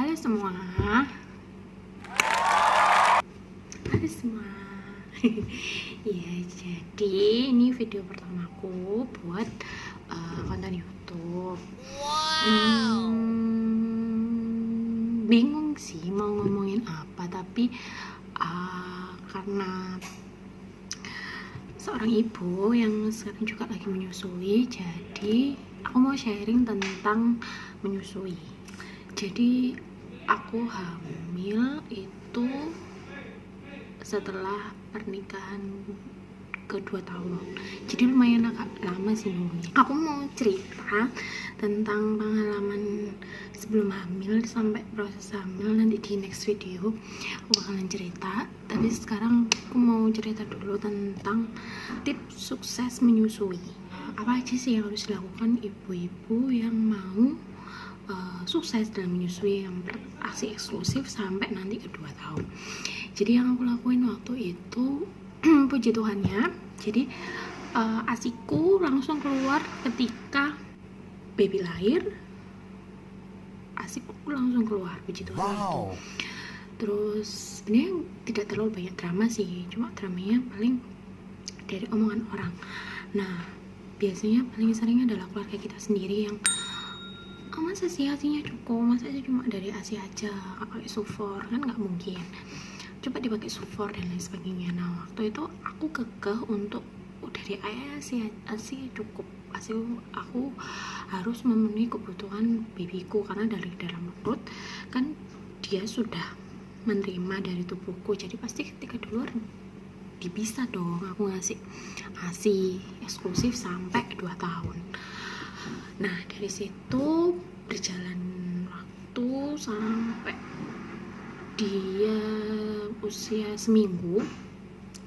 Halo semua. Halo semua. Ya, jadi ini video pertamaku buat konten YouTube. Bingung sih mau ngomongin apa, tapi karena seorang ibu yang sekarang juga lagi menyusui, jadi aku mau sharing tentang menyusui. Jadi aku hamil itu setelah pernikahan kedua tahun, jadi lumayan agak lama sih nunggunya. Aku mau cerita tentang pengalaman sebelum hamil sampai proses hamil, nanti di next video aku bakalan cerita. Tapi sekarang aku mau cerita dulu tentang tips sukses menyusui. Apa aja sih yang harus dilakukan ibu-ibu yang mau sukses dalam menyusui yang ASI eksklusif sampai nanti kedua tahun. Jadi yang aku lakuin waktu itu puji Tuhannya, jadi ASIku langsung keluar ketika baby lahir. ASIku langsung keluar, puji Tuhan. Wow. Terus sebenarnya tidak terlalu banyak drama sih, cuma dramanya paling dari omongan orang. Nah, biasanya paling sering adalah keluarga kita sendiri yang masa sih ASInya cukup, masa sih cuma dari ASI aja, pakai sufor, kan nggak mungkin. Coba dipakai sufor dan lain sebagainya. Nah, waktu itu aku kekeh untuk dari ASI cukup. Aku harus memenuhi kebutuhan babyku, karena dari dalam perut kan dia sudah menerima dari tubuhku, jadi pasti ketika di luar bisa dong aku ngasih ASI eksklusif sampai 2 tahun. Nah, dari situ berjalan waktu sampai dia usia seminggu,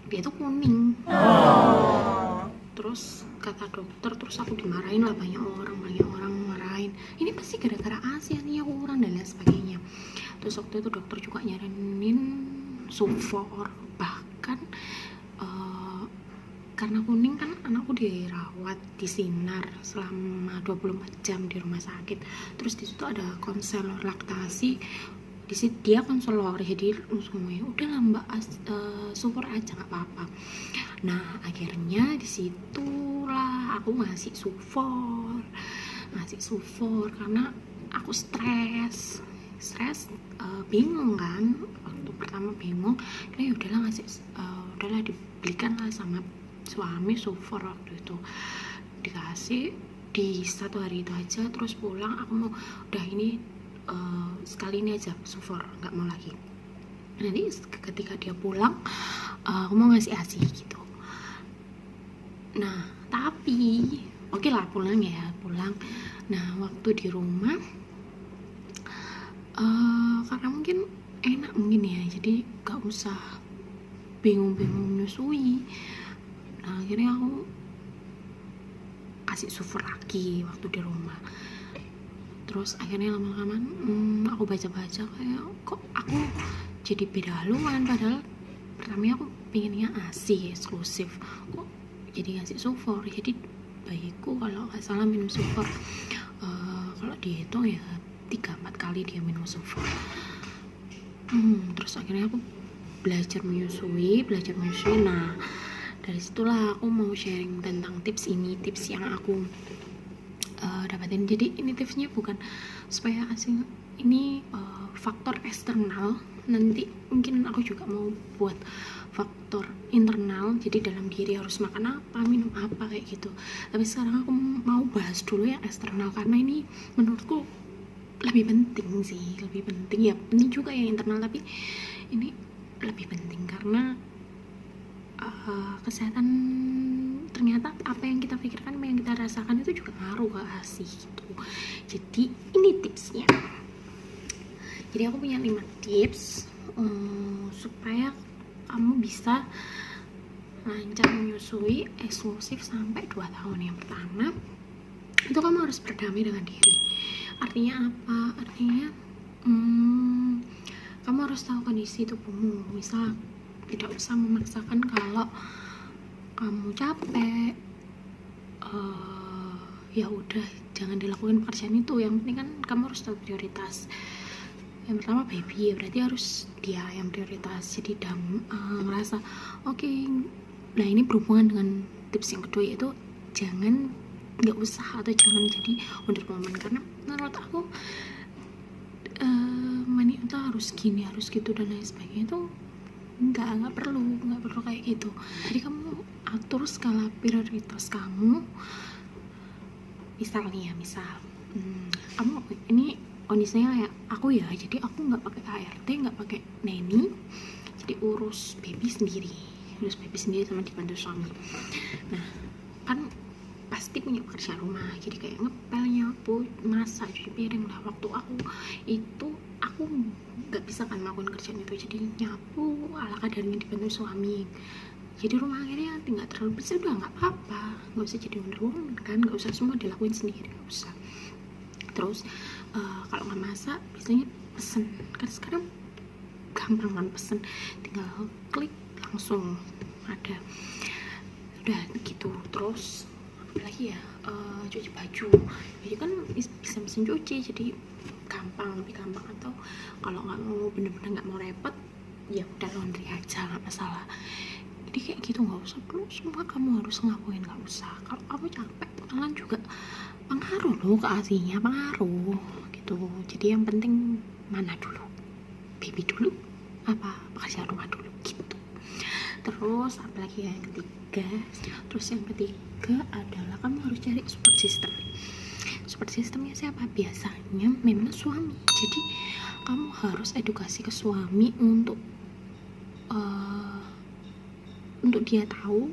dia tuh kuning. Terus kata dokter, terus aku dimarahin lah, banyak orang marahin, ini pasti gara-gara ASI nih kurang dan lain sebagainya. Terus waktu itu dokter juga nyaranin sufor, bahkan karena kuning kan anakku dirawat di sinar selama 24 jam di rumah sakit. Terus di situ ada konselor laktasi, di situ dia konselor, jadi semuanya udah lah mbak, sufor aja nggak apa-apa. Nah, akhirnya disitulah aku ngasih sufor karena aku stres, bingung kan, waktu pertama bingung. Ya udahlah udahlah dibelikan lah sama suami sufor. Waktu itu dikasih di 1 hari itu aja, terus pulang aku mau udah ini sekali ini aja sufor, nggak mau lagi. Nanti ketika dia pulang aku mau ngasih ASI gitu. Nah, tapi oke lah pulang. Nah, waktu di rumah karena mungkin enak ya, jadi gak usah bingung-bingung menyusui. Nah, akhirnya aku kasih sufor lagi waktu di rumah. Terus akhirnya lama-lama aku baca-baca, kayak kok aku jadi beda haluan, padahal pertamanya aku pengennya ASI eksklusif, kok jadi ngasih sufor. Jadi bayiku kalau nggak salah minum sufor, kalau dihitung ya 3-4 kali dia minum sufor. Terus akhirnya aku belajar menyusui. Nah, dari situlah aku mau sharing tentang tips yang aku dapatin. Jadi ini tipsnya bukan supaya asing, ini faktor eksternal. Nanti mungkin aku juga mau buat faktor internal, jadi dalam diri harus makan apa, minum apa, kayak gitu. Tapi sekarang aku mau bahas dulu yang eksternal, karena ini menurutku lebih penting ya, penting juga yang internal, tapi ini lebih penting karena kesehatan, ternyata apa yang kita pikirkan, apa yang kita rasakan itu juga ngaruh ke ASI gitu. Jadi ini tipsnya. Jadi aku punya 5 tips supaya kamu bisa lancar menyusui eksklusif sampai 2 tahun. Yang pertama itu kamu harus berdamai dengan diri. Artinya apa? Artinya kamu harus tahu kondisi tubuhmu. Misal tidak usah memaksakan kalau kamu capek, ya udah jangan dilakukan pekerjaan itu. Yang penting kan kamu harus tahu prioritas. yang pertama baby, ya berarti harus dia yang prioritas. Jadi ngerasa oke. Nah ini berhubungan dengan tips yang kedua, yaitu nggak usah atau jangan jadi wonder woman, karena menurut aku wanita harus gini harus gitu dan lain sebagainya itu nggak perlu kayak gitu. Jadi kamu atur skala prioritas kamu. Misal kamu ini kondisinya kayak aku ya, jadi aku nggak pakai ART, nggak pakai neni, jadi urus baby sendiri sama dibantu suami. Nah kan pasti punya pekerjaan rumah, jadi kayak ngepel, nyapu, masak, cuci piring lah. Waktu aku nggak bisa kan melakukan kerjaan itu, jadi nyapu ala kadarnya dibantu suami. Jadi rumah akhirnya tinggal terlalu bersih, udah nggak apa-apa, nggak usah jadi wonder woman kan, nggak usah semua dilakuin sendiri, nggak usah. Terus kalau nggak masak biasanya pesen, kan sekarang gampang kan pesen, tinggal klik langsung ada, udah gitu. Terus apalagi ya, cuci baju, jadi kan bisa mesin cuci, jadi lebih gampang. Atau kalau nggak mau bener-bener nggak mau repot, ya udah laundry aja, nggak masalah. Jadi kayak gitu, nggak usah perlu semua kamu harus ngelakuin, nggak usah. Kalau kamu capek kalian juga pengaruh loh ke asinya, pengaruh gitu. Jadi yang penting mana dulu, baby dulu apa pekerjaan rumah dulu gitu. Terus apalagi yang ketiga, adalah kamu harus cari support systemnya siapa? Biasanya memang suami. Jadi kamu harus edukasi ke suami untuk dia tahu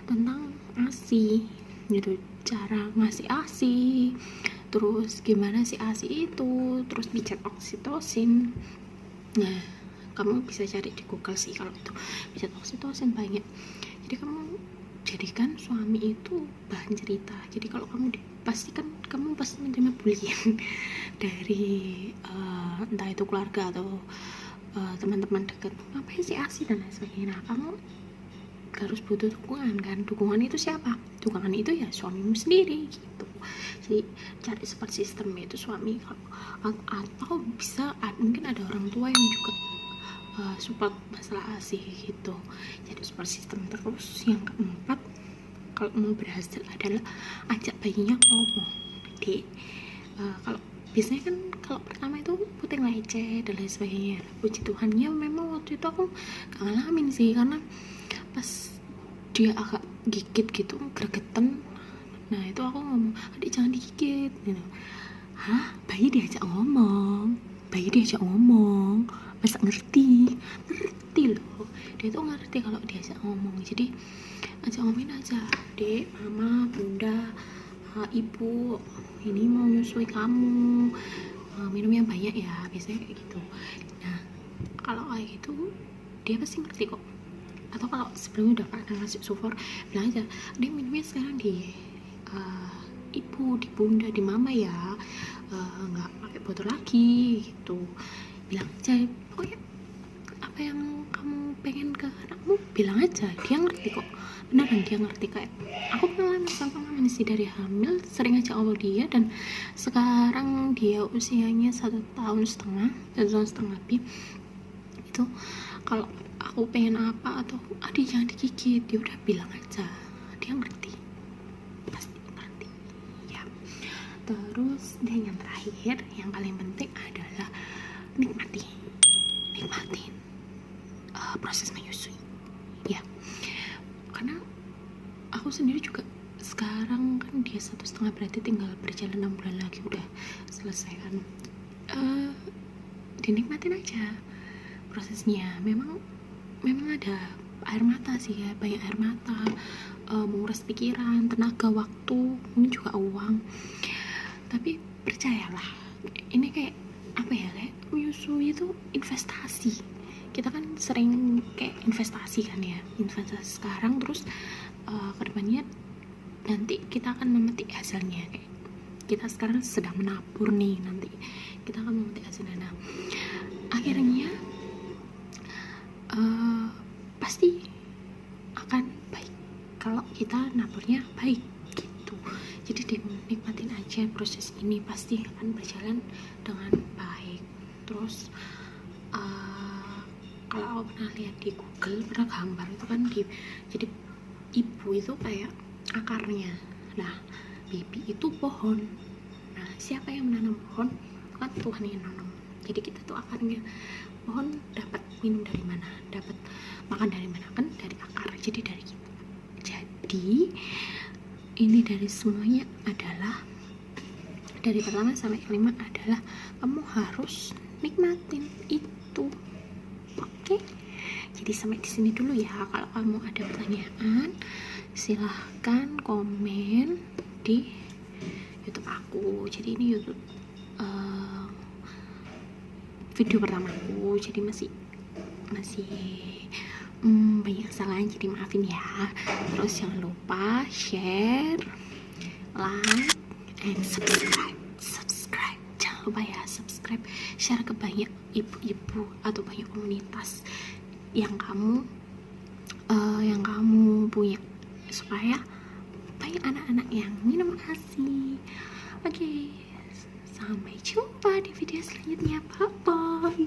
tentang ASI gitu, cara ngasih ASI, terus gimana sih ASI itu, terus pijat oksitosin. Nah kamu bisa cari di Google sih kalau itu pijat oksitosin banyak. Jadi kamu jadikan suami itu bahan cerita. Jadi kalau kamu pastikan kamu pasti menerima bullying dari entah itu keluarga atau teman-teman dekat, ngapain sih ASI dan lain sebagainya. Nah kamu harus butuh dukungan kan. Dukungan itu siapa? Dukungan itu ya suamimu sendiri gitu. Jadi cari support system itu suami, atau bisa mungkin ada orang tua yang juga support masalah ASI gitu. Jadi support system. Terus yang keempat, kalau mau berhasil adalah ajak bayinya ngomong. Dek, kalau biasanya kan kalau pertama itu puting lecet dan lain sebagainya. Puji Tuhannya memang waktu itu aku gak ngalamin sih, karena pas dia agak gigit gitu, gregetan, nah itu aku ngomong, adik jangan digigit gitu. Hah? Bayi diajak ngomong, masa ngerti loh, dia tuh ngerti kalau diajak ngomong. Jadi ajak ngomongin aja, dek, mama, bunda, ibu ini mau nyusui kamu, minum yang banyak ya, biasanya kayak gitu. Nah kalau kayak gitu dia pasti ngerti kok. Atau kalau sebelumnya udah pernah ngasih support, bilang aja, dia minumnya sekarang di ibu, di bunda, di mama ya, nggak pakai botol lagi gitu. Bilang aja, pokoknya apa yang kamu pengen ke anakmu bilang aja, dia ngerti kok, beneran dia ngerti. Kayak aku pengalaman sih dari hamil, sering aja ngomong dia, dan sekarang dia usianya 1,5 tahun lebih. Itu kalau aku pengen apa atau adik jangan digigit, dia udah bilang aja, dia ngerti, pasti ngerti ya. Terus dan yang terakhir, yang paling penting adalah nikmatin proses menyusui ya. Karena aku sendiri juga sekarang kan dia 1,5, berarti tinggal berjalan 6 bulan lagi udah selesai kan. Dinikmatin aja prosesnya. Memang ada air mata sih ya, banyak air mata, menguras pikiran, tenaga, waktu, mungkin juga uang. Tapi percayalah, ini kayak apa ya, kayak menyusui itu investasi. Kita kan sering kayak investasi kan ya, investasi sekarang, terus kedepannya nanti kita akan memetik hasilnya. Kayak kita sekarang sedang menabur nih, nanti kita akan memetik hasilnya. Nah akhirnya pasti akan baik kalau kita naburnya baik gitu. Jadi dinikmatin aja proses ini, pasti akan berjalan dengan baik. Terus terus kalau aku pernah lihat di Google, pernah gambar itu kan jadi ibu itu kayak akarnya, nah bibi itu pohon. Nah siapa yang menanam pohon? Kan Tuhan yang nanam. Jadi kita tuh akarnya. Pohon dapat minum dari mana? Dapat makan dari mana? Kan dari akar. Jadi dari kita. Jadi ini dari semuanya adalah, dari pertama sampai kelima adalah kamu harus nikmatin itu. Oke? Jadi sampai di sini dulu ya. Kalau kamu ada pertanyaan, silahkan komen di YouTube aku. Jadi ini YouTube video pertamaku, jadi masih banyak kesalahan, jadi maafin ya. Terus jangan lupa share, like, and subscribe. Jangan lupa ya, subscribe, share ke banyak ibu-ibu atau banyak komunitas yang kamu punya, supaya banyak anak-anak yang minum ASI. Oke, sampai jumpa di video selanjutnya. Bye bye.